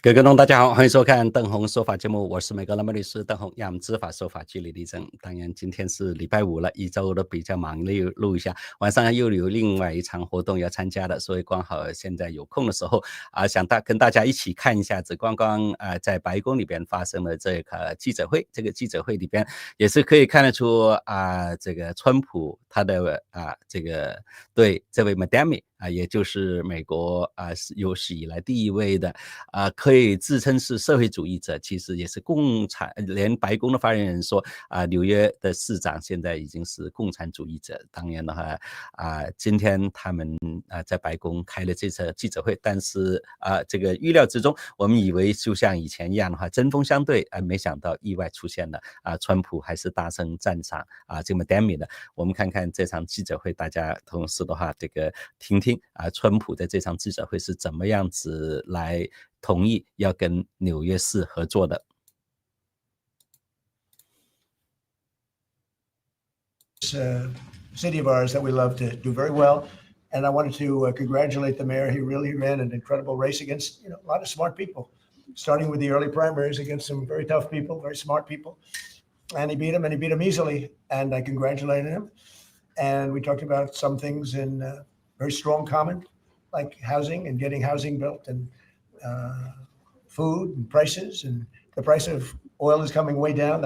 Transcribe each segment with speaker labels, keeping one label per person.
Speaker 1: 各位观众，大家好，欢迎收看邓宏说法节目，我是美国蓝莓律师邓宏，让我们知法守法据理力争。当然，今天是礼拜五了，一周都比较忙碌录一下，晚上又有另外一场活动要参加的，所以刚好现在有空的时候想跟大家一起看一下子刚刚在白宫里边发生的这个记者会。这个记者会里边也是可以看得出这个川普他的这个对这位 Madami也就是美国有史以来第一位的可以自称是社会主义者，其实也是共产，连白宫的发言人说纽约的市长现在已经是共产主义者。当然的话今天他们在白宫开了这次记者会，但是这个预料之中，我们以为就像以前一样的话针锋相对没想到意外出现了川普还是大声赞赏这么 Madami 的。我们看看这场记者会，大家同时的话这个听听川普在这场记者会是怎么样子来同意要跟纽约市合作的。
Speaker 2: City of ours that we love to do very well, and I wanted to congratulate the mayor. He really ran an incredible race against a lot of smart people, starting with the early primaries against some very tough people, very smart people, and he beat them easily, and I congratulated him. And we talked about some things in very strong common, like housing and getting housing built, and food and prices, and the price of oil is coming way down.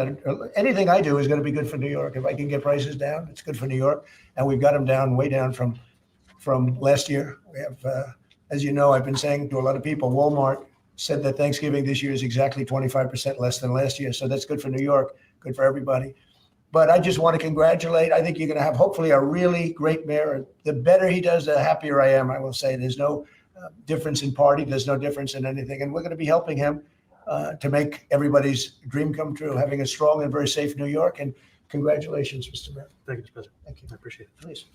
Speaker 2: Anything I do is going to be good for New York. If I can get prices down, it's good for New York. And we've got them down, way down from last year. We have, as you know, I've been saying to a lot of people, Walmart said that Thanksgiving this year is exactly 25% less than last year. So that's good for New York, good for everybody. But I just want to congratulate. I think you're going to have hopefully a really great mayor. The better he does, the happier I am. I will say there's no difference in party. There's no difference in anything. And we're going to be helping him to make everybody's dream come true, having a strong and very safe New York. And congratulations, Mr. Mayor.
Speaker 3: Thank you, Mr. President.
Speaker 2: Thank you.
Speaker 3: I appreciate it.
Speaker 2: Please.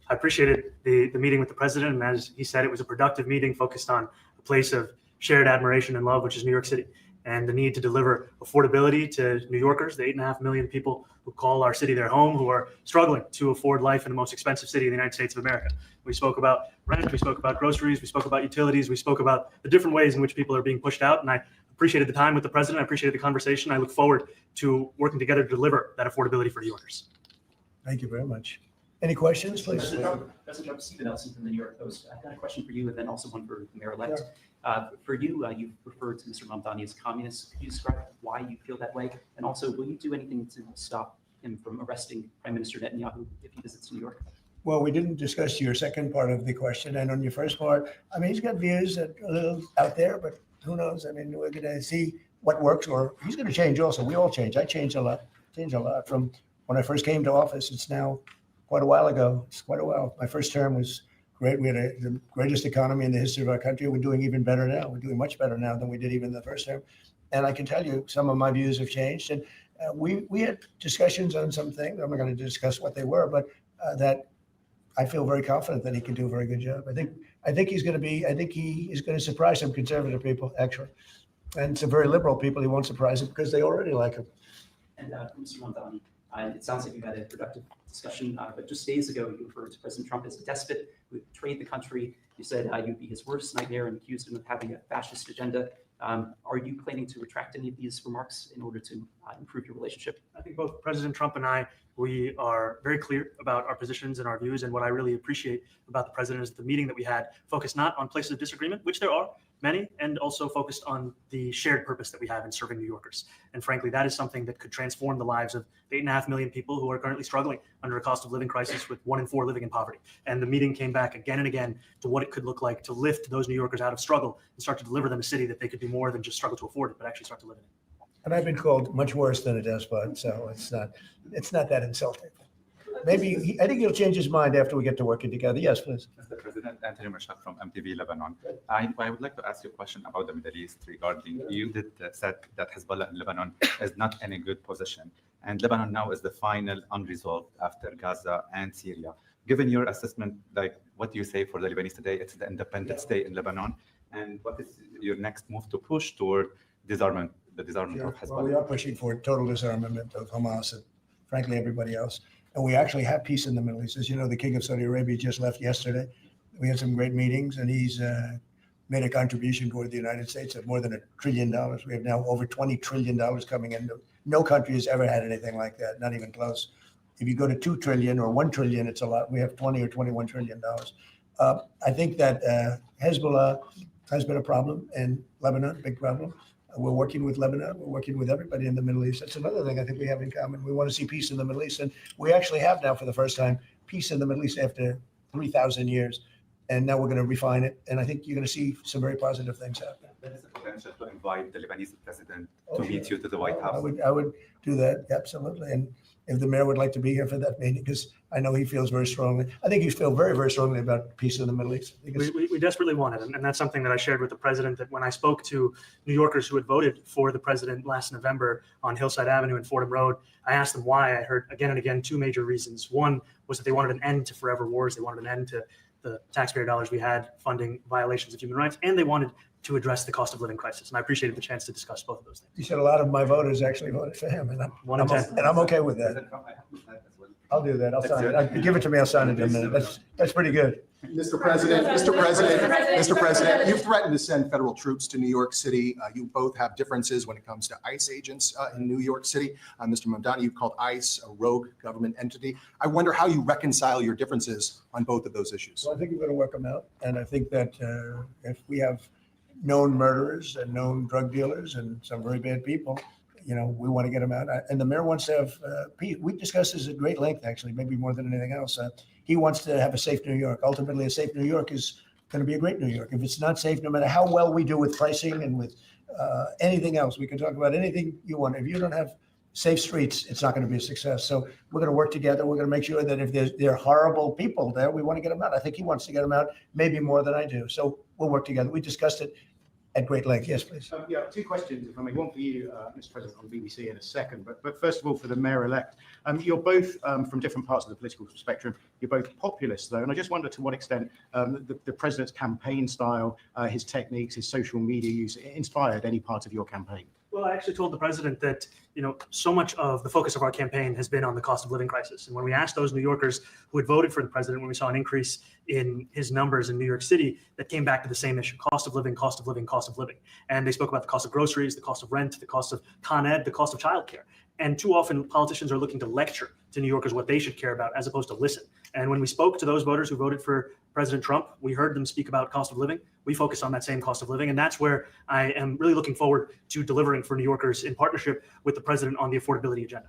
Speaker 3: I appreciated the meeting with the president. And as he said, it was a productive meeting focused on a place of shared admiration and love, which is New York City, and the need to deliver affordability to New Yorkers, the 8.5 million people who call our city their home, who are struggling to afford life in the most expensive city in the United States of America. We spoke about rent, we spoke about groceries, we spoke about utilities, we spoke about the different ways in which people are being pushed out. And I appreciated the time with the president. I appreciated the conversation. I look forward to working together to deliver that affordability for New Yorkers.
Speaker 2: Thank you very much. Any questions, please?
Speaker 4: President Stephen Nelson from the New York Post. I've got a question for you and then also one for the mayor-elect. For you, you referred to Mr. Mamdani as communist. Could you describe why you feel that way? And also, will you do anything to stop him from arresting Prime Minister Netanyahu if he visits New York?
Speaker 2: Well, we didn't discuss your second part of the question. And on your first part, I mean, he's got views that are a little out there, but who knows? I mean, we're going to see what works, or he's going to change also. We all change. I changed a lot from when I first came to office. It's now quite a while ago. It's quite a while. My first term was great. We had the greatest economy in the history of our country. We're doing even better now. We're doing much better now than we did even the first term. And I can tell you some of my views have changed. And we had discussions on some things. I'm not going to discuss what they were, but that I feel very confident that he can do a very good job. I think he's going to surprise some conservative people, actually. And some very liberal people, he won't surprise them because they already like him.
Speaker 4: And Mr. Mamdani, it sounds like you had a productive discussion, but just days ago, you referred to President Trump as a despot who betrayed the country. You said you'd be his worst nightmare and accused him of having a fascist agenda. Are you planning to retract any of these remarks in order to improve your relationship?
Speaker 3: I think both President Trump and I, we are very clear about our positions and our views. And what I really appreciate about the president is the meeting that we had focused not on places of disagreement, which there are many, and also focused on the shared purpose that we have in serving New Yorkers. And frankly, that is something that could transform the lives of 8.5 million people who are currently struggling under a cost of living crisis, with 1 in 4 living in poverty. And the meeting came back again and again to what it could look like to lift those New Yorkers out of struggle and start to deliver them a city that they could be more than just struggle to afford it, but actually start to live in it.
Speaker 2: And I've been called much worse than a despot, so it's not that insulting. Maybe I think he'll change his mind after we get to working together. Yes, please.
Speaker 5: Mr. President, Anthony Mashak from MTV Lebanon. I would like to ask you a question about the Middle East regarding you said that Hezbollah in Lebanon is not in a good position, and Lebanon now is the final unresolved after Gaza and Syria. Given your assessment, like what do you say for the Lebanese today? It's the independent state in Lebanon, and what is your next move to push toward disarmament? The disarmament of Hezbollah.
Speaker 2: Well, we are pushing for total disarmament of Hamas and frankly everybody else. And we actually have peace in the Middle East. As you know, the King of Saudi Arabia just left yesterday. We had some great meetings, and he's made a contribution toward the United States of more than $1 trillion. We have now over $20 trillion coming in. No country has ever had anything like that, not even close. If you go to 2 trillion or 1 trillion, it's a lot. We have 20 or 21 trillion dollars. I think that Hezbollah has been a problem in Lebanon, big problem. We're working with Lebanon. We're working with everybody in the Middle East. That's another thing I think we have in common. We want to see peace in the Middle East. And we actually have now, for the first time, peace in the Middle East after 3,000 years. And now we're going to refine it. And I think you're going to see some very positive things happen.
Speaker 5: There is a potential to invite the Lebanese president to meet you to the White House.
Speaker 2: I would do that, absolutely. And if the mayor would like to be here for that meeting, because I know he feels very strongly. I think you feel very, very strongly about peace in the Middle East.
Speaker 3: We desperately want it. And that's something that I shared with the president, that when I spoke to New Yorkers who had voted for the president last November on Hillside Avenue and Fordham Road, I asked them why. I heard again and again 2 major reasons. One was that they wanted an end to forever wars. They wanted an end to the taxpayer dollars we had funding violations of human rights, and they wanted to address the cost of living crisis. And I appreciated the chance to discuss both of those things.
Speaker 2: You said a lot of my voters actually voted for him, and I'm okay with that. I'll do that. I'll sign it. Give it to me. I'll sign it in a minute. That's pretty good.
Speaker 6: Mr. President, you've threatened to send federal troops to New York City. You both have differences when it comes to ICE agents in New York City. Mr. Mamdani, you've called ICE a rogue government entity. I wonder how you reconcile your differences on both of those issues.
Speaker 2: Well, I think we're going to work them out. And I think that if we have known murderers and known drug dealers and some very bad people, we want to get them out. And the mayor wants to have peace. We discussed this at great length, actually, maybe more than anything else. He wants to have a safe New York. Ultimately, a safe New York is going to be a great New York. If it's not safe, no matter how well we do with pricing and with anything else, we can talk about anything you want. If you don't have safe streets, it's not going to be a success. So we're going to work together. We're going to make sure that if there are horrible people there, we want to get them out. I think he wants to get them out maybe more than I do. So we'll work together. We discussed it at great length. Yes, please.
Speaker 7: Yeah, 2 questions, if I may. One for you, Mr. President, on the BBC in a second. But first of all, for the mayor-elect, you're both from different parts of the political spectrum. You're both populists, though, and I just wonder to what extent the president's campaign style, his techniques, his social media use inspired any part of your campaign.
Speaker 3: Well, I actually told the president that, so much of the focus of our campaign has been on the cost of living crisis. And when we asked those New Yorkers who had voted for the president, when we saw an increase in his numbers in New York City, that came back to the same issue: cost of living, cost of living, cost of living. And they spoke about the cost of groceries, the cost of rent, the cost of Con Ed, the cost of childcare. And too often politicians are looking to lecture to New Yorkers what they should care about, as opposed to listen. And when we spoke to those voters who voted for President Trump, we heard them speak about cost of living. We focus on that same cost of living. And that's where I am really looking forward to delivering for New Yorkers in partnership with the president on the affordability agenda.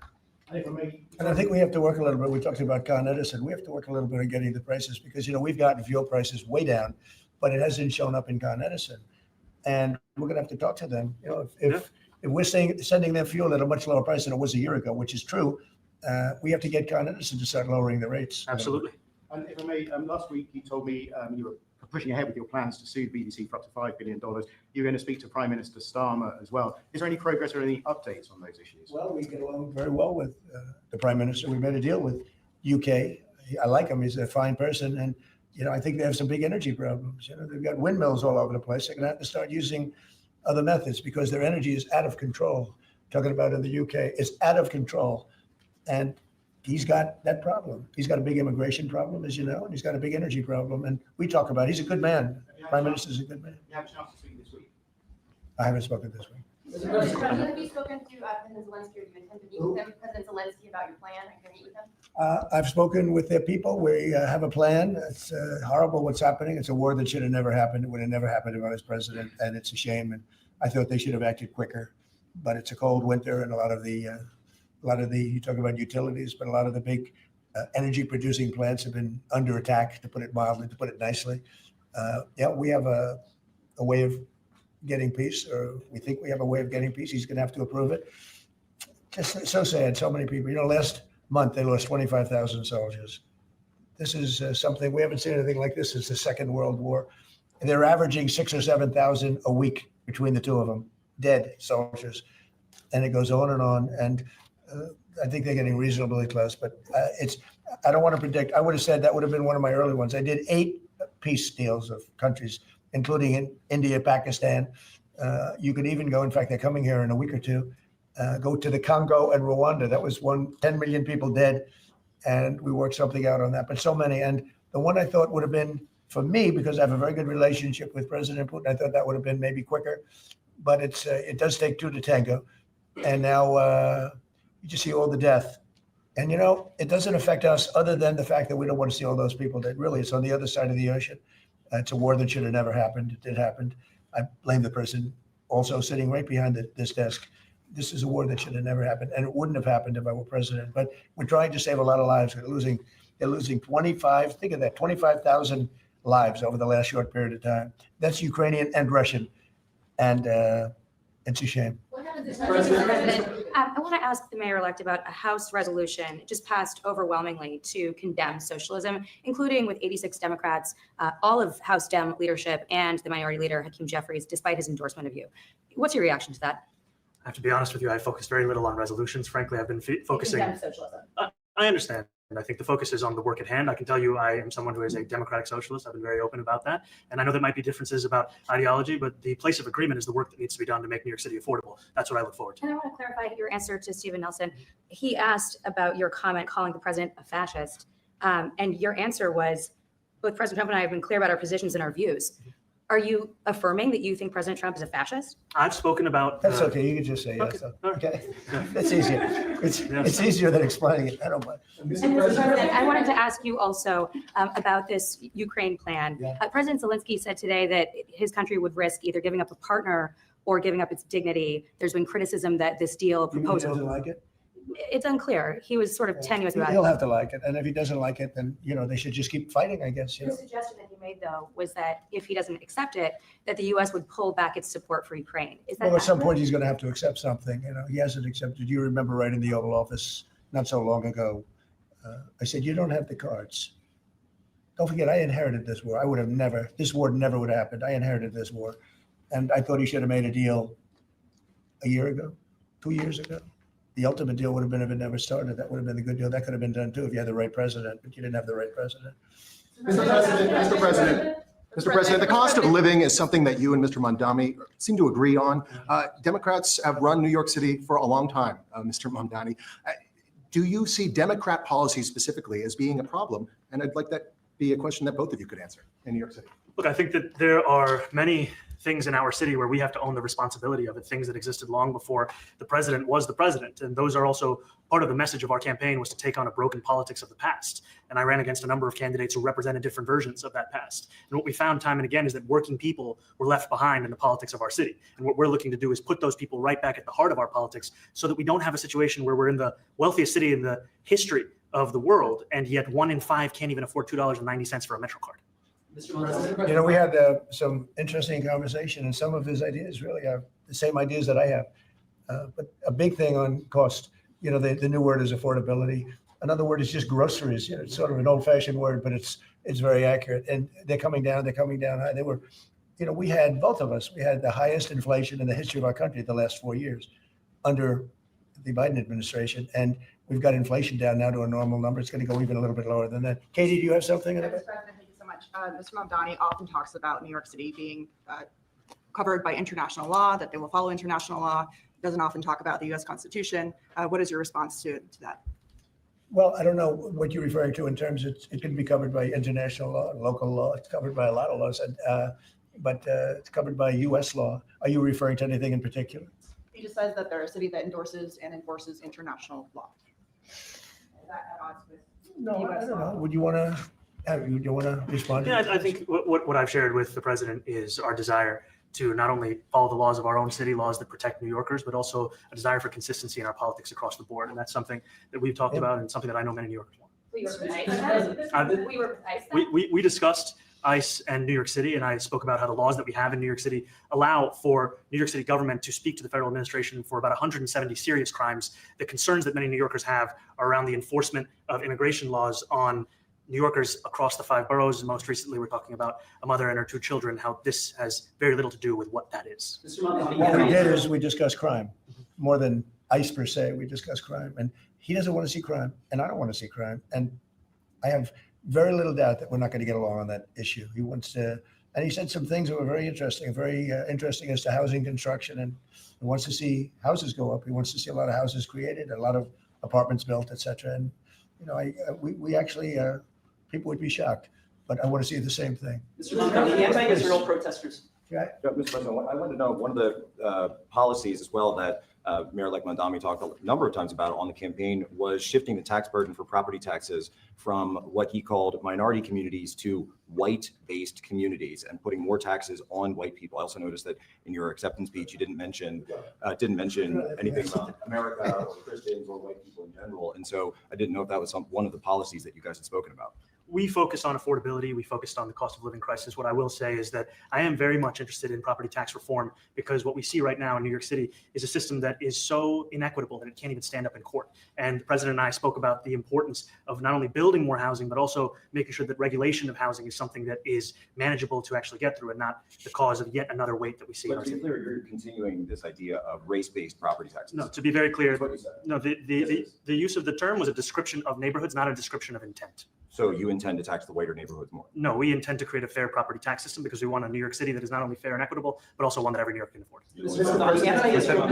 Speaker 2: And I think we have to work a little bit. We talked about Con Edison. We have to work a little bit on getting the prices, because, we've gotten fuel prices way down, but it hasn't shown up in Con Edison. And we're going to have to talk to them. If we're sending them fuel at a much lower price than it was a year ago, which is true, we have to get Con Edison to start lowering the rates.
Speaker 3: Absolutely.
Speaker 7: And if I may, last week you told me you were pushing ahead with your plans to sue the BBC for up to $5 billion. You're going to speak to Prime Minister Starmer as well. Is there any progress or any updates on those issues?
Speaker 2: Well, we get along very well with the Prime Minister. We made a deal with UK. I like him. He's a fine person. And, I think they have some big energy problems. They've got windmills all over the place. They're going to have to start using other methods because their energy is out of control. Talking about in the UK, it's out of control. And he's got that problem. He's got a big immigration problem, as you know, and he's got a big energy problem. And we talk about it. He's a good man. Prime Minister's a good man.
Speaker 7: You have a chance to speak this week.
Speaker 2: I haven't spoken this week.
Speaker 8: Mr. President, have you spoken to President Zelensky, or do you intend to meet with him, President Zelensky, about your plan? Are you going to meet with him?
Speaker 2: I've spoken with their people. We have a plan. It's horrible what's happening. It's a war that should have never happened. It would have never happened if I was president, and it's a shame. And I thought they should have acted quicker. But it's a cold winter, and a lot of the you talk about utilities, but a lot of the big energy producing plants have been under attack, to put it mildly, to put it nicely. We have a way of getting peace, or we think we have a way of getting peace. He's going to have to approve it. Just so sad. So many people. Last month they lost 25,000 soldiers. This is something we haven't seen anything like this since the Second World War. And they're averaging 6,000 or 7,000 a week between the two of them, dead soldiers. And it goes on and on. And I think they're getting reasonably close. But I don't want to predict. I would have said that would have been one of my early ones. I did 8 peace deals of countries, including in India, Pakistan. You could even go, in fact, they're coming here in a week or two, go to the Congo and Rwanda. That was 10 million people dead. And we worked something out on that, but so many. And the one I thought would have been For me, because I have a very good relationship with President Putin, I thought that would have been maybe quicker, but it does take two to tango. And now you just see all the death. And, it doesn't affect us other than the fact that we don't want to see all those people that really, it's on the other side of the ocean. It's a war that should have never happened. It did happen. I blame the person also sitting right behind this desk. This is a war that should have never happened. And it wouldn't have happened if I were president. But we're trying to save a lot of lives. They're losing 25, think of that, 25,000 lives over the last short period of time. That's Ukrainian and Russian. And it's a shame.
Speaker 9: I want to ask the mayor-elect about a House resolution just passed overwhelmingly to condemn socialism, including with 86 Democrats, all of House Dem leadership, and the minority leader, Hakeem Jeffries, despite his endorsement of you. What's your reaction to that?
Speaker 3: I have to be honest with you, I focused very little on resolutions. Frankly, I've been focusing.
Speaker 9: Condemn socialism.
Speaker 3: I understand. And I think the focus is on the work at hand. I can tell you I am someone who is a democratic socialist. I've been very open about that. And I know there might be differences about ideology, but the place of agreement is the work that needs to be done to make New York City affordable. That's what I look forward to.
Speaker 9: And I want to clarify your answer to Stephen Nelson. He asked about your comment calling the president a fascist. And your answer was, both President Trump and I have been clear about our positions and our views. Are you affirming that you think President Trump is a fascist?
Speaker 3: I've spoken about.
Speaker 2: That's okay. You can just say yes.
Speaker 3: Okay.
Speaker 2: That's easier. It's easier than explaining it. I don't mind.
Speaker 9: And Mr. President, I wanted to ask you also about this Ukraine plan.
Speaker 2: Yeah.
Speaker 9: President Zelensky said today that his country would risk either giving up a partner or giving up its dignity. There's been criticism that this deal
Speaker 2: You mean he
Speaker 9: proposal.
Speaker 2: doesn't like it?
Speaker 9: It's unclear. He was sort of tenuous about
Speaker 2: He'll
Speaker 9: it.
Speaker 2: have to like it. And if he doesn't like it, then, they should just keep fighting, I guess.
Speaker 9: The suggestion that he made, though, was that if he doesn't accept it, that the U.S. would pull back its support for Ukraine. Is that
Speaker 2: Well, at some
Speaker 9: accurate?
Speaker 2: point, he's going to have to accept something. He hasn't accepted. You remember right in the Oval Office not so long ago, I said, you don't have the cards. Don't forget, I inherited this war. This war never would have happened. I inherited this war. And I thought he should have made a deal a year ago, 2 years ago. The ultimate deal would have been if it never started. That would have been a good deal. That could have been done too if you had the right president, but you didn't have the right president.
Speaker 6: Mr. President, the cost of living is something that you and Mr. Mamdani seem to agree on. Democrats have run New York City for a long time, Mr. Mamdani. Do you see Democrat policy specifically as being a problem? And I'd like that be a question that both of you could answer in New York City.
Speaker 3: Look, I think that there are many things in our city where we have to own the responsibility of it, things that existed long before the president was the president. And those are also part of the message of our campaign, was to take on a broken politics of the past. And I ran against a number of candidates who represented different versions of that past. And what we found time and again is that working people were left behind in the politics of our city. And what we're looking to do is put those people right back at the heart of our politics so that we don't have a situation where we're in the wealthiest city in the history of the world, and yet 1 in 5 can't even afford $2.90 for a Metro card.
Speaker 4: Mr. President.
Speaker 2: We had some interesting conversation, and some of his ideas really are the same ideas that I have. But a big thing on cost, the new word is affordability. Another word is just groceries. It's sort of an old-fashioned word, but it's very accurate. And they're coming down high. They were, we had, both of us, we had the highest inflation in the history of our country the last 4 years under the Biden administration. And we've got inflation down now to a normal number. It's going to go even a little bit lower than that. Katie, do you have something?
Speaker 10: Mr. President, thank you so much. Mr. Mamdani often talks about New York City being covered by international law, that they will follow international law. Doesn't often talk about the U.S. Constitution. What is your response to that?
Speaker 2: Well, I don't know what you're referring to in terms of it can be covered by international law, local law. It's covered by a lot of laws, but it's covered by U.S. law. Are you referring to anything in particular?
Speaker 10: He just says that they're a city that endorses and enforces international law. Is that at odds with
Speaker 2: No,
Speaker 10: US
Speaker 2: I don't
Speaker 10: law?
Speaker 2: know. Would you want to respond?
Speaker 3: Yeah, I think what I've shared with the president is our desire to not only follow the laws of our own city, laws that protect New Yorkers, but also a desire for consistency in our politics across the board. And that's something that we've talked about and something that I know many New Yorkers want.
Speaker 9: We were precise. We were precise.
Speaker 3: We discussed ICE and New York City, and I spoke about how the laws that we have in New York City allow for New York City government to speak to the federal administration for about 170 serious crimes. The concerns that many New Yorkers have are around the enforcement of immigration laws on New Yorkers across the 5 boroughs. And most recently, we're talking about a mother and her 2 children, how this has very little to do with what that is.
Speaker 4: Mr. Mamdani.
Speaker 2: What we did is we discussed crime more than ICE per se. We discussed crime, and he doesn't want to see crime, and I don't want to see crime. And I have very little doubt that we're not going to get along on that issue. He wants to, and he said some things that were very interesting as to housing construction, and he wants to see houses go up. He wants to see a lot of houses created, a lot of apartments built, et cetera. And we actually, people would be shocked. but I want to see the same thing.
Speaker 4: Mr. Mamdani, anti-Israel protesters.
Speaker 2: Okay?
Speaker 11: Yeah, Mr. President, I wanted to know one of the policies as well that Mayor-elect Mamdani talked a number of times about on the campaign was shifting the tax burden for property taxes from what he called minority communities to white-based communities and putting more taxes on white people. I also noticed that in your acceptance speech, you didn't mention anything about America or Christians or white people in general. And so I didn't know if that was one of the policies that you guys had spoken about.
Speaker 3: We focused on affordability. We focused on the cost of living crisis. What I will say is that I am very much interested in property tax reform because what we see right now in New York City is a system that is so inequitable that it can't even stand up in court. And the president and I spoke about the importance of not only building more housing, but also making sure that regulation of housing is something that is manageable to actually get through and not the cause of yet another weight that we see.
Speaker 11: But to be clear, you're continuing this idea of race-based property taxes.
Speaker 3: No, to be very clear,
Speaker 11: That's what you said.
Speaker 3: no, the use of the term was a description of neighborhoods, not a description of intent.
Speaker 11: So you intend to tax the whiter neighborhoods more?
Speaker 3: No, we intend to create a fair property tax system because we want a New York City that is not only fair and equitable, but also one that every New Yorker can afford.
Speaker 4: Mr. Mamdani, anti-Israel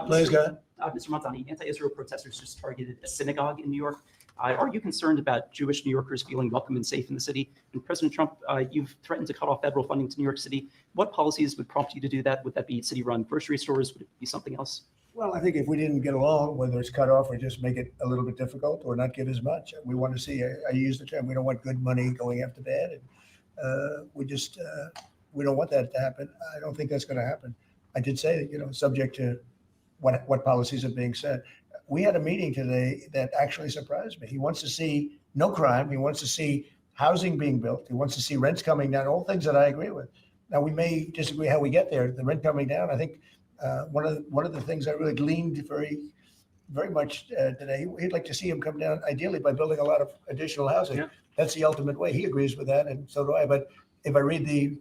Speaker 2: Please go ahead.
Speaker 4: Mr. Mamdani, anti-Israel protesters just targeted a synagogue in New York. Are you concerned about Jewish New Yorkers feeling welcome and safe in the city? And President Trump, you've threatened to cut off federal funding to New York City. What policies would prompt you to do that? Would that be city-run grocery stores? Would it be something else?
Speaker 2: Well, I think if we didn't get along, whether it's cut off or just make it a little bit difficult or not give as much, we want to see, I use the term, we don't want good money going after bad. And we don't want that to happen. I don't think that's going to happen. I did say that, subject to what policies are being said. We had a meeting today that actually surprised me. He wants to see no crime. He wants to see housing being built. He wants to see rents coming down, all things that I agree with. Now, we may disagree how we get there. The rent coming down, I think, one of the things I really gleaned very, very much today, he'd like to see him come down ideally by building a lot of additional housing.
Speaker 3: Yeah.
Speaker 2: That's the ultimate way. He agrees with that, and so do I. But if I read the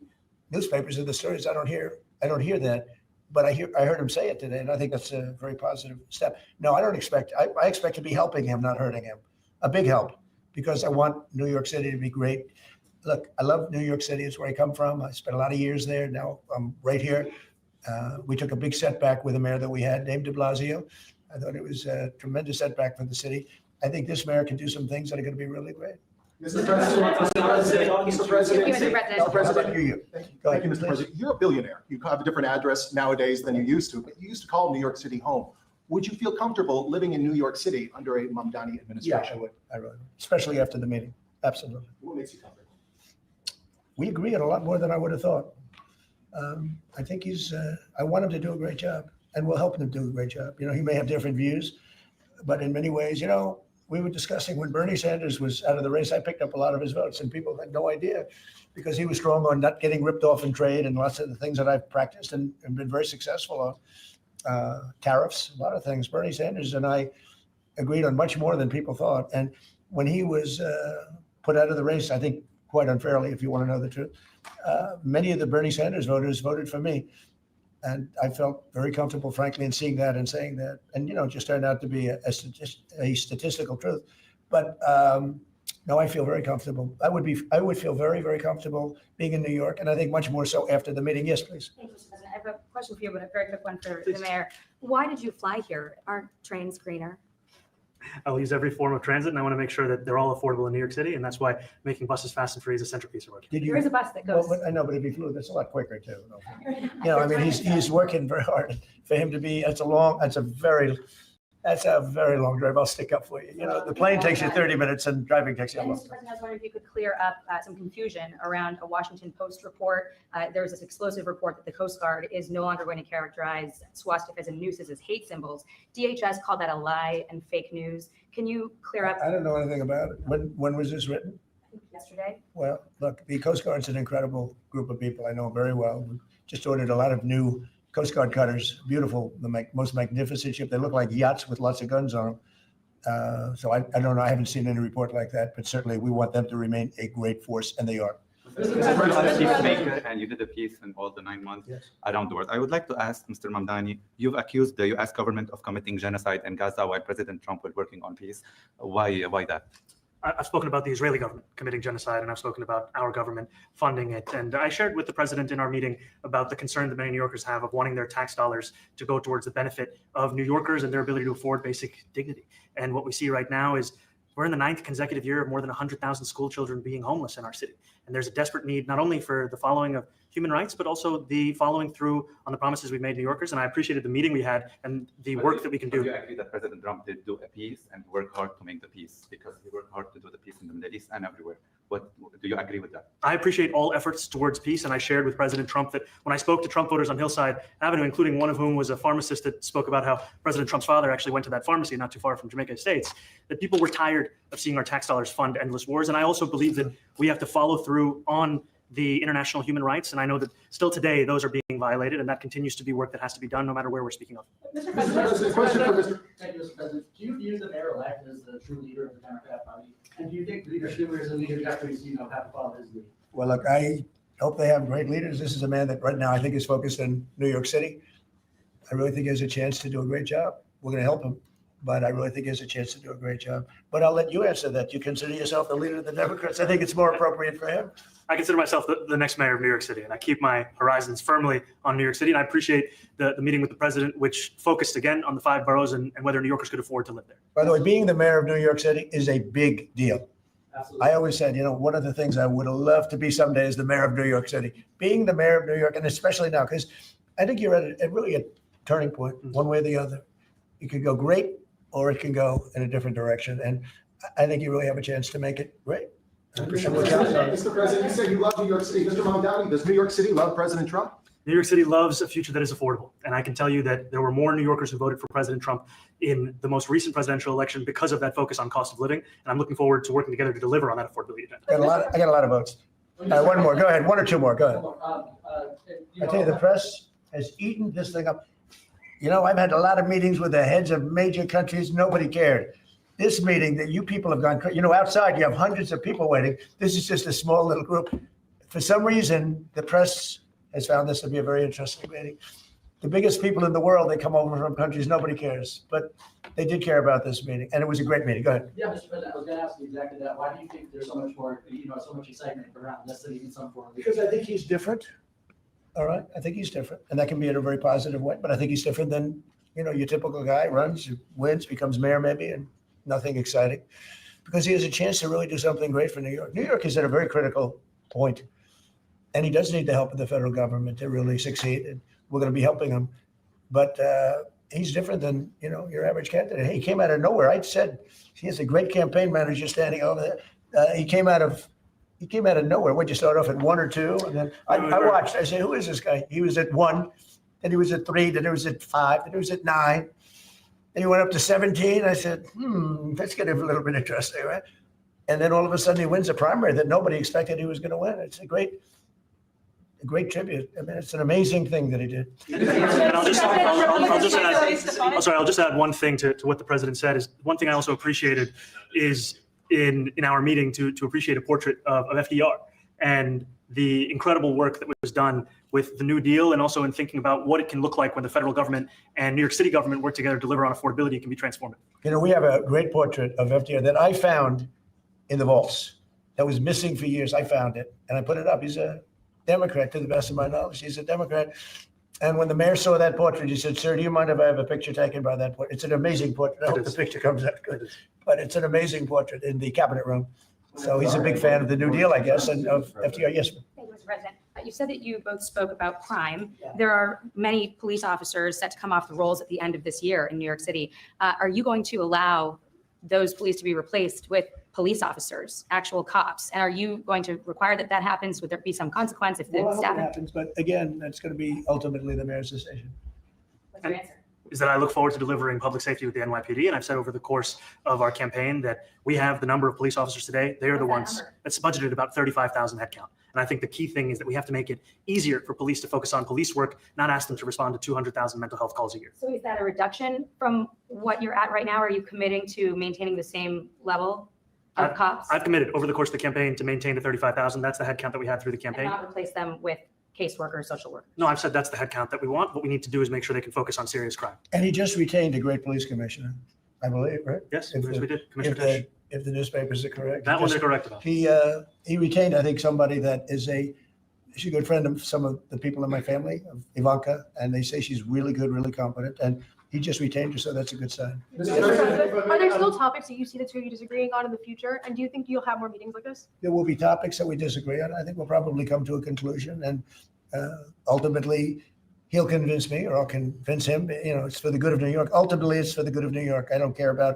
Speaker 2: newspapers and the stories, I don't hear that. But I heard him say it today, and I think that's a very positive step. No, I don't expect. I expect to be helping him, not hurting him. A big help, because I want New York City to be great. Look, I love New York City. It's where I come from. I spent a lot of years there. Now I'm right here. We took a big setback with the mayor that we had, named de Blasio. I thought it was a tremendous setback for the city. I think this mayor can do some things that are going to be really great.
Speaker 6: Mr. President, Mr. President,
Speaker 9: Thank you, Mr. President.
Speaker 6: President,
Speaker 2: You. Go
Speaker 6: Thank
Speaker 2: ahead,
Speaker 6: you, Mr.
Speaker 2: please.
Speaker 6: President. You're a billionaire. You have a different address nowadays than you used to, but you used to call New York City home. Would you feel comfortable living in New York City under a Mamdani
Speaker 2: Yeah,
Speaker 6: administration?
Speaker 2: I would. I would, especially after the meeting. Absolutely.
Speaker 6: What makes you comfortable?
Speaker 2: We agree on a lot more than I would have thought. I think I want him to do a great job, and we'll help him do a great job. He may have different views, but in many ways, we were discussing when Bernie Sanders was out of the race, I picked up a lot of his votes, and people had no idea because he was strong on not getting ripped off in trade and lots of the things that I've practiced and been very successful on. Tariffs, a lot of things. Bernie Sanders and I agreed on much more than people thought. And when he was put out of the race, I think quite unfairly, if you want to know the truth, many of the Bernie Sanders voters voted for me. And I felt very comfortable, frankly, in seeing that and saying that. And, it just turned out to be a statistical truth. But no, I feel very comfortable. I would feel very, very comfortable being in New York. And I think much more so after the meeting. Yes, please.
Speaker 9: Thank you, Mr. President. I have a question for you, but a very quick one for
Speaker 3: Please.
Speaker 9: the mayor. Why did you fly here? Aren't trains greener?
Speaker 3: I'll use every form of transit, and I want to make sure that they're all affordable in New York City, and that's why making buses fast and free is a centerpiece of our campaign.
Speaker 2: Did
Speaker 9: There is a bus that goes.
Speaker 2: Well, I know, but if he flew, that's a lot quicker too. He's working very hard for him to be. That's a very long drive. I'll stick up for you. The plane takes you 30 minutes and driving takes you a
Speaker 9: And
Speaker 2: long
Speaker 9: Mr.
Speaker 2: time.
Speaker 9: President, I was wondering if you could clear up some confusion around a Washington Post report. There was this explosive report that the Coast Guard is no longer going to characterize swastikas and nooses as hate symbols. DHS called that a lie and fake news. Can you clear up?
Speaker 2: I don't know anything about it. When was this written?
Speaker 9: I think yesterday.
Speaker 2: Well, look, the Coast Guard's an incredible group of people. I know very well. We just ordered a lot of new Coast Guard cutters, beautiful, the most magnificent ship. They look like yachts with lots of guns on them. So I don't know. I haven't seen any report like that, but certainly we want them to remain a great force, and they are.
Speaker 5: And you did a piece in all the 9 months
Speaker 2: Yes.
Speaker 5: around the world. I would like to ask Mr. Mamdani, you've accused the U.S. government of committing genocide in Gaza while President Trump was working on peace. Why that?
Speaker 3: I've spoken about the Israeli government committing genocide, and I've spoken about our government funding it. And I shared with the president in our meeting about the concern that many New Yorkers have of wanting their tax dollars to go towards the benefit of New Yorkers and their ability to afford basic dignity. And what we see right now is we're in the 9th consecutive year of more than 100,000 school children being homeless in our city. And there's a desperate need, not only for the following of human rights, but also the following through on the promises we've made New Yorkers. And I appreciated the meeting we had and the work that we can do.
Speaker 5: Do you agree that President Trump did do a peace and work hard to make the peace? Because he worked hard to do the peace in the Middle East and everywhere. What do you agree with that?
Speaker 3: I appreciate all efforts towards peace, and I shared with President Trump that when I spoke to Trump voters on Hillside Avenue, including one of whom was a pharmacist that spoke about how President Trump's father actually went to that pharmacy not too far from Jamaica Estates, that people were tired of seeing our tax dollars fund endless wars. And I also believe that we have to follow through on the international human rights. And I know that still today, those are being violated, and that continues to be work that has to be done no matter where we're speaking of.
Speaker 12: Mr. President, question for Mr. Thank you, Mr. President. Do you view the mayor-elect as the true leader of the Democrat Party? And do you think Leader Schumer's and Leader Jeffries, have to follow his lead?
Speaker 2: Well, look, I hope they have great leaders. This is a man that right now I think is focused in New York City. I really think he has a chance to do a great job. We're going to help him, but I really think he has a chance to do a great job. But I'll let you answer that. You consider yourself the leader of the Democrats? I think it's more appropriate for him.
Speaker 3: I consider myself the next mayor of New York City, and I keep my horizons firmly on New York City. And I appreciate the meeting with the president, which focused again on the 5 boroughs and whether New Yorkers could afford to live there.
Speaker 2: By the way, being the mayor of New York City is a big deal.
Speaker 12: Absolutely.
Speaker 2: I always said, one of the things I would have loved to be someday is the mayor of New York City. Being the mayor of New York, and especially now, because I think you're at really a turning point, one way or the other. It could go great, or it can go in a different direction. And I think you really have a chance to make it great.
Speaker 6: Mr. President, you said you love New York City. Mr. Mamdani, does New York City love President Trump?
Speaker 3: New York City loves a future that is affordable. And I can tell you that there were more New Yorkers who voted for President Trump in the most recent presidential election because of that focus on cost of living. And I'm looking forward to working together to deliver on that affordability agenda.
Speaker 2: I got a lot of votes. One more. Go ahead. 1 or 2 more. Go ahead. I tell you, the press has eaten this thing up. I've had a lot of meetings with the heads of major countries. Nobody cared. This meeting that you people have gone, outside, you have hundreds of people waiting. This is just a small little group. For some reason, the press has found this to be a very interesting meeting. The biggest people in the world, they come over from countries nobody cares, but they did care about this meeting, and it was a great meeting. Go ahead.
Speaker 12: Yeah, Mr. President, I was going to ask you exactly that. Why do you think there's so much more, so much excitement around this than even some form of
Speaker 2: Because I think he's different. All right, I think he's different, and that can be in a very positive way. But I think he's different than your typical guy. Runs, wins, becomes mayor maybe, and nothing exciting. Because he has a chance to really do something great for New York. New York is at a very critical point, and he does need the help of the federal government to really succeed. And we're going to be helping him, but he's different than your average candidate. He came out of nowhere. I said he has a great campaign manager standing over there. He came out of nowhere. Would you start off at 1 or 2? And then I watched. I said, who is this guy? He was at 1, then he was at 3, then he was at 5, then he was at 9. Then he went up to 17. I said, that's getting a little bit interesting, right? And then all of a sudden he wins a primary that nobody expected he was going to win. It's a great tribute. I mean, it's an amazing thing that he did.
Speaker 3: And I'll just add one thing to what the president said. Is one thing I also appreciated is in our meeting to appreciate a portrait of FDR and the incredible work that was done with the New Deal, and also in thinking about what it can look like when the federal government and New York City government work together to deliver on affordability. It can be transformative.
Speaker 2: We have a great portrait of FDR that I found in the vaults that was missing for years. I found it and I put it up. He's a Democrat, to the best of my knowledge. He's a Democrat. And when the mayor saw that portrait, he said, "Sir, do you mind if I have a picture taken by that portrait?" It's an amazing portrait. I hope the picture comes out good. But it's an amazing portrait in the cabinet room. So he's a big fan of the New Deal, I guess, and of FDR. Yes, ma'am.
Speaker 9: Thank you, Mr. President. You said that you both spoke about crime. There are many police officers set to come off the rolls at the end of this year in New York City. Are you going to allow those police to be replaced with police officers, actual cops? And are you going to require that happens? Would there be some consequence if the
Speaker 2: Well, I hope
Speaker 9: staff?
Speaker 2: it happens, but again, that's going to be ultimately the mayor's decision.
Speaker 9: What's your answer?
Speaker 3: Is that I look forward to delivering public safety with the NYPD. And I've said over the course of our campaign that we have the number of police officers today. They are the ones that's budgeted about 35,000 headcount. And I think the key thing is that we have to make it easier for police to focus on police work, not ask them to respond to 200,000 mental health calls a year.
Speaker 9: So is that a reduction from what you're at right now? Are you committing to maintaining the same level of cops?
Speaker 3: I've committed over the course of the campaign to maintain the 35,000. That's the headcount that we had through the campaign.
Speaker 9: And not replace them with caseworkers, social workers?
Speaker 3: No, I've said that's the headcount that we want. What we need to do is make sure they can focus on serious crime.
Speaker 2: And he just retained a great police commissioner, I believe, right?
Speaker 3: Yes,
Speaker 2: If
Speaker 3: yes,
Speaker 2: the-
Speaker 3: we did. Commissioner Tisch.
Speaker 2: If the newspapers are correct.
Speaker 3: That one
Speaker 2: Just-
Speaker 3: they're correct about.
Speaker 2: He retained, I think, somebody that is she's a good friend of some of the people in my family, of Ivanka, and they say she's really good, really competent. And he just retained her, so that's a good sign.
Speaker 12: Mr. President, are there still topics that you see the two of you disagreeing on in the future? And do you think you'll have more meetings like this?
Speaker 2: There will be topics that we disagree on. I think we'll probably come to a conclusion, and ultimately, he'll convince me or I'll convince him. It's for the good of New York. Ultimately, it's for the good of New York. I don't care about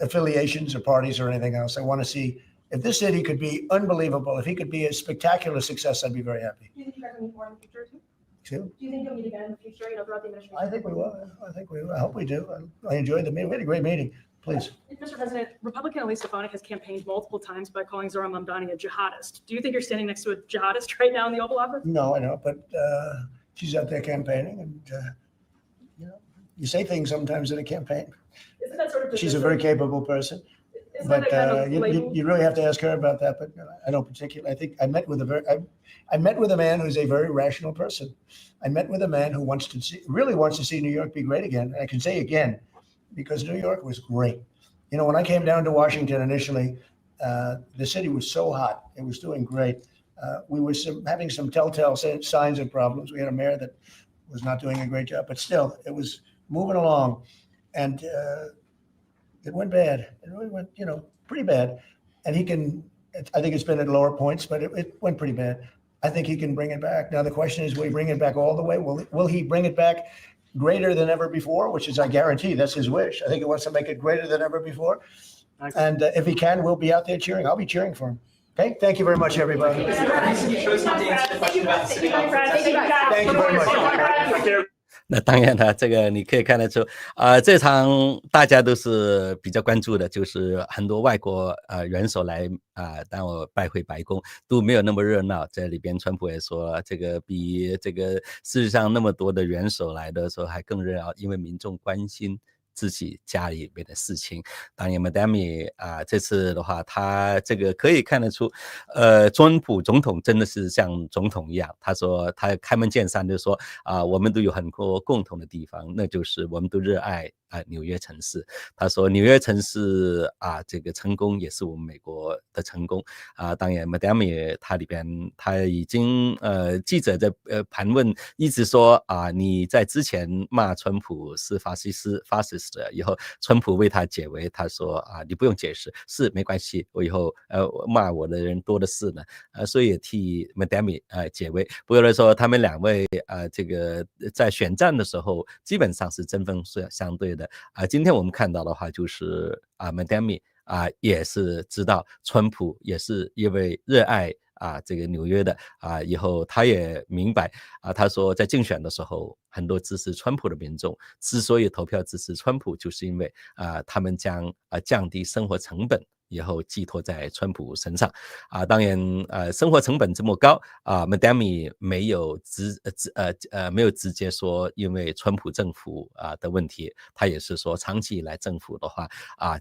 Speaker 2: affiliations or parties or anything else. I want to see if this city could be unbelievable, if he could be a spectacular success, I'd be very happy.
Speaker 12: Do you think you guys will meet more in the future too?
Speaker 2: Too.
Speaker 12: Do you think you'll meet again in the future, throughout the administration?
Speaker 2: I think we will. I hope we do. I enjoyed the meeting. We had a great meeting. Please.
Speaker 13: Mr. President, Republican Elise Stefanik has campaigned multiple times by calling Zohran Mamdani a jihadist. Do you think you're standing next to a jihadist right now in the Oval Office?
Speaker 2: No, I know, but she's out there campaigning, and you say things sometimes in a campaign.
Speaker 13: Isn't that sort of
Speaker 2: She's a very capable person, but you really have to ask her about that. But I don't particularly. I think I met with a man who's a very rational person. I met with a man who really wants to see New York be great again. And I can say again, because New York was great. When I came down to Washington initially, the city was so hot. It was doing great. We were having some telltale signs of problems. We had a mayor that was not doing a great job, but still, it was moving along. And it went bad. It really went, pretty bad. And I think it's been at lower points, but it went pretty bad. I think he can bring it back. Now, the question is, will he bring it back all the way? Will he bring it back greater than ever before, which is, I guarantee, that's his wish. I think he wants to make it greater than ever before. And if he can, we'll be out there cheering. I'll be cheering for him. Okay, thank you very much, everybody.
Speaker 4: Thank
Speaker 2: you very much.
Speaker 1: 那当然了，这个你可以看得出，这场大家都是比较关注的，就是很多外国元首来当我拜会白宫都没有那么热闹。在里边，川普也说，这个比这个世界上那么多的元首来的时候还更热闹，因为民众关心自己家里面的事情。当然 Madami 这次的话，他这个可以看得出川普总统真的是像总统一样，他说他开门见山就说我们都有很多共同的地方，那就是我们都热爱纽约城市。他说纽约城市这个成功也是我们美国的成功当然 Madami 他里边他已经记者在盘问一直说你在之前骂川普是fascist 以后川普为他解围，他说你不用解释，是没关系，我以后骂我的人多的是呢所以也替 Madami 解围。不过来说他们两位这个在选战的时候基本上是针锋相对的今天我们看到的话就是Madami 也是知道川普也是一位热爱这个纽约的以后他也明白他说在竞选的时候很多支持川普的民众之所以投票支持川普，就是因为他们将降低生活成本以后寄托在川普身上当然生活成本这么高Madami 没有直接说因为川普政府的问题，他也是说长期以来政府的话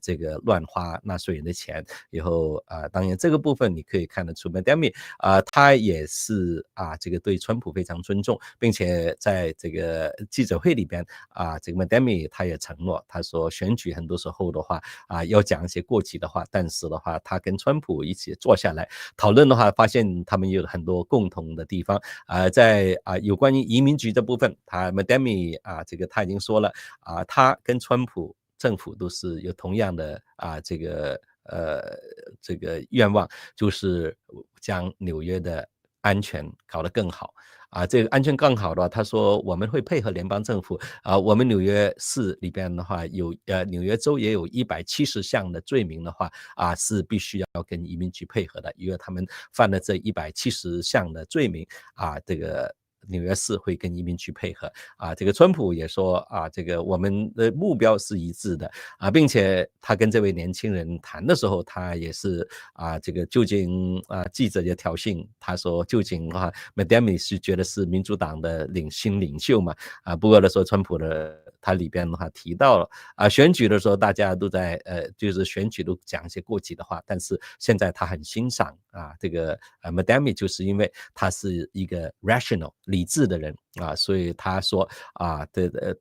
Speaker 1: 这个乱花纳税人的钱以后当然这个部分你可以看得出 Madami 他也是这个对川普非常尊重，并且在这个记者会里边这个 Madami 他也承诺，他说选举很多时候的话要讲一些过激的话，但是的话他跟川普一起坐下来讨论的话，发现他们有很多共同的地方在有关于移民局的部分Madami 这个他已经说了他跟川普政府都是有同样的这个愿望，就是将纽约的安全搞得更好这个安全更好的话，他说我们会配合联邦政府我们纽约市里边的话有纽约州也有170项的罪名的话是必须要跟移民局配合的，因为他们犯了这170项的罪名这个纽约市会跟移民局配合这个川普也说这个我们的目标是一致的并且他跟这位年轻人谈的时候，他也是这个究竟记者也挑衅他说究竟Madami 是觉得是民主党的新领袖嘛不过的时候川普的他里边的话提到了选举的时候大家都在就是选举都讲一些过激的话，但是现在他很欣赏这个Madami 就是因为他是一个 rational 理智的人所以他说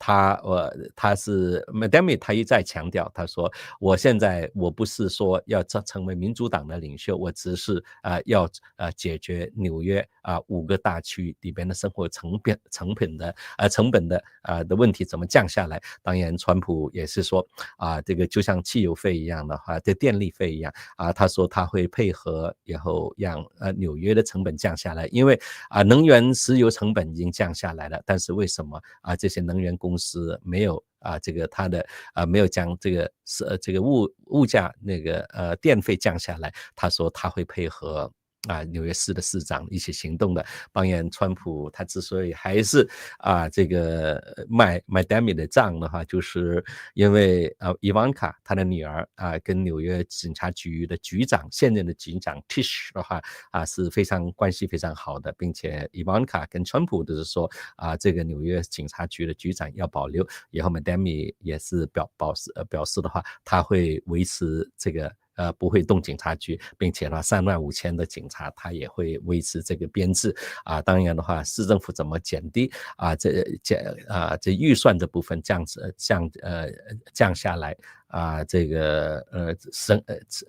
Speaker 1: 他是 Madami， 他一再强调，他说我不是说要成为民主党的领袖，我只是要解决纽约5个大区里边的生活成本的问题怎么降下来。当然川普也是说这个就像汽油费一样的话，这电力费一样他说他会配合以后让纽约的成本降下来，因为能源石油成本已经降下来了，但是为什么这些能源公司没有这个它的没有将这个物价那个电费降下来？他说他会配合纽约市的市长一起行动的。当然川普他之所以还是这个卖 Madami 的账的话，就是因为Ivanka 他的女儿跟纽约警察局的局长现任的警长 Tish 的话是关系非常好的，并且 Ivanka 跟川普都是说这个纽约警察局的局长要保留，以后 Madami 也是表示的话，他会维持这个不会动警察局，并且呢35000的警察他也会维持这个编制当然的话市政府怎么减低这预算这部分降下来这个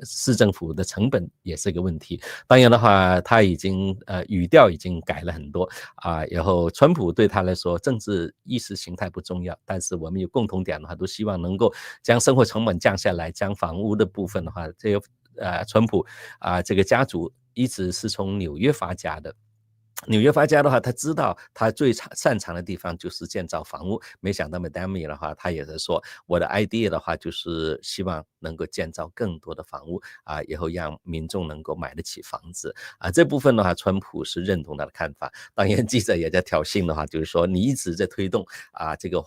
Speaker 1: 市政府的成本也是个问题。当然的话他已经语调已经改了很多然后川普对他来说政治意识形态不重要，但是我们有共同点的话都希望能够将生活成本降下来，将房屋的部分的话这个川普这个家族一直是从纽约发家的。纽约发家的话，他知道他最擅长的地方就是建造房屋，没想到 Madami 的话他也是说我的 idea 的话就是希望能够建造更多的房屋以后让民众能够买得起房子这部分的话川普是认同他的看法。当然记者也在挑衅的话，就是说你一直在推动这个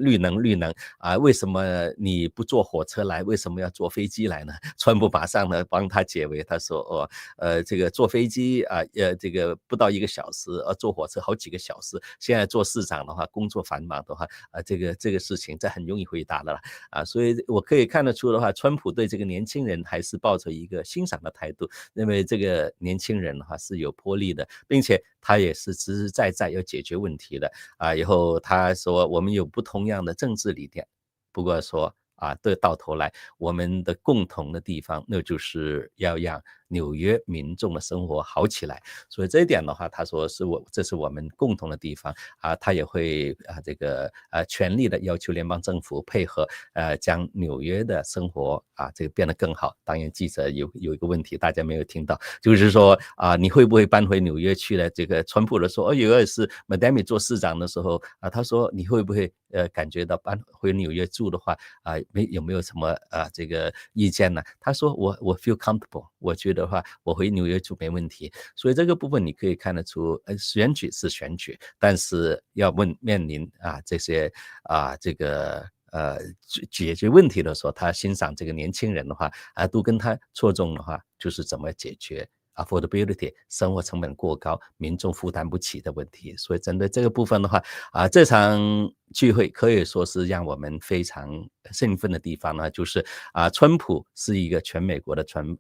Speaker 1: 绿能为什么你不坐火车来，为什么要坐飞机来呢？川普马上呢帮他解围，他说这个坐飞机这个不到1个小时坐火车好几个小时，现在做市长的话工作繁忙的话这个事情这很容易回答的了所以我可以看得出的话，川普对这个年轻人还是抱着一个欣赏的态度，认为这个年轻人的话是有魄力的，并且他也是实实在在要解决问题的以后他说我们有不同样的政治理念，不过说对到头来我们的共同的地方那就是要让纽约民众的生活好起来。所以这一点的话他说这是我们共同的地方他也会这个全力的要求联邦政府配合将纽约的生活这个变得更好。当然记者有一个问题大家没有听到，就是说你会不会搬回纽约去呢？这个川普的说有一次 Madami 做市长的时候他说你会不会感觉到搬回纽约住的话有没有什么这个意见呢？他说我 feel comfortable， 我觉得话我回纽约住没问题。所以这个部分你可以看得出选举是选举，但是要面临这些这个解决问题的时候，他欣赏这个年轻人的话都跟他戳中的话就是怎么解决affordability 生活成本过高民众负担不起的问题。所以针对这个部分的话这场聚会可以说是让我们非常兴奋的地方呢，就是川普是一个全美国的川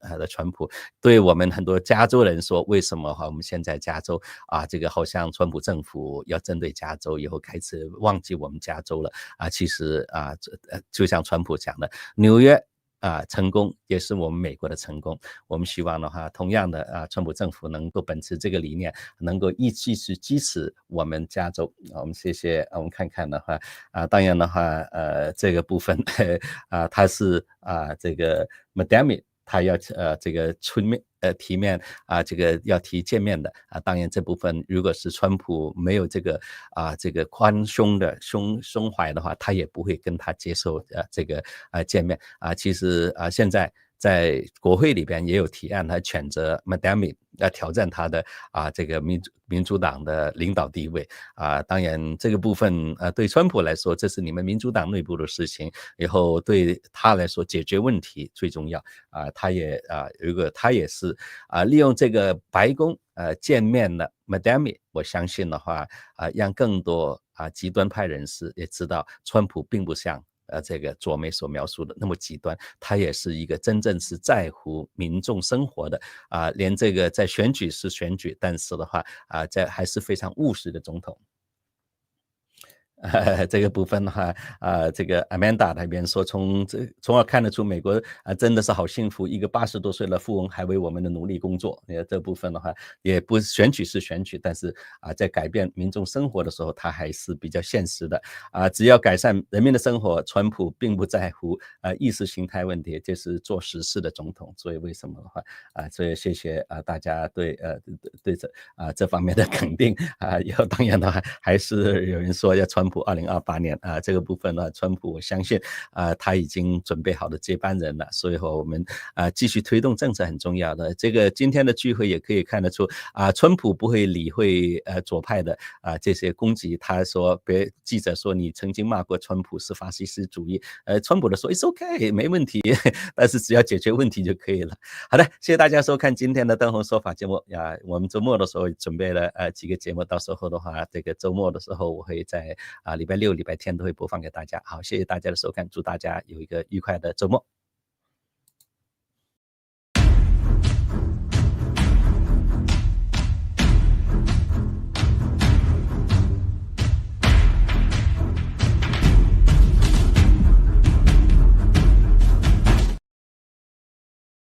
Speaker 1: 普。对我们很多加州人说，为什么我们现在加州这个好像川普政府要针对加州，以后开始忘记我们加州了其实就像川普讲的，纽约成功也是我们美国的成功。我们希望的话同样的川普政府能够秉持这个理念，能够继续支持我们加州我们谢谢我们看看的话当然的话这个部分他是这个 Madami 他要这个提面这个要提见面的当然这部分如果是川普没有这个宽松的胸怀的话，他也不会跟他接受这个见面其实现在在国会里边也有提案，他谴责 Madami 挑战他的这个民主党的领导地位当然这个部分对川普来说这是你们民主党内部的事情，以后对他来说解决问题最重要他也如果他也是利用这个白宫见面的 Madami， 我相信的话让更多极端派人士也知道川普并不像这个左媒所描述的那么极端，他也是一个真正是在乎民众生活的连这个在选举是选举，但是的话这还是非常务实的总统。这个部分的话，这个 Amanda 那边说，从而看得出美国真的是好幸福，一个80多岁的富翁还为我们的努力工作。这部分的话，也不选举是选举，但是在改变民众生活的时候，他还是比较现实的。只要改善人民的生活，川普并不在乎意识形态问题，就是做实事的总统。所以为什么的话所以谢谢大家对这方面的肯定以后当然的话，还是有人说要川普2028年这个部分呢，川普我相信他已经准备好的接班人了，所以我们继续推动政策很重要的。这个今天的聚会也可以看得出川普不会理会左派的这些攻击。他说记者说你曾经骂过川普是法西斯主义，川普的说 It's okay 没问题，但是只要解决问题就可以了。好的，谢谢大家收看今天的灯红说法节目我们周末的时候准备了几个节目，到时候的话这个周末的时候我会在礼拜六礼拜天都会播放给大家。好，谢谢大家的收看，祝大家有一个愉快的周末。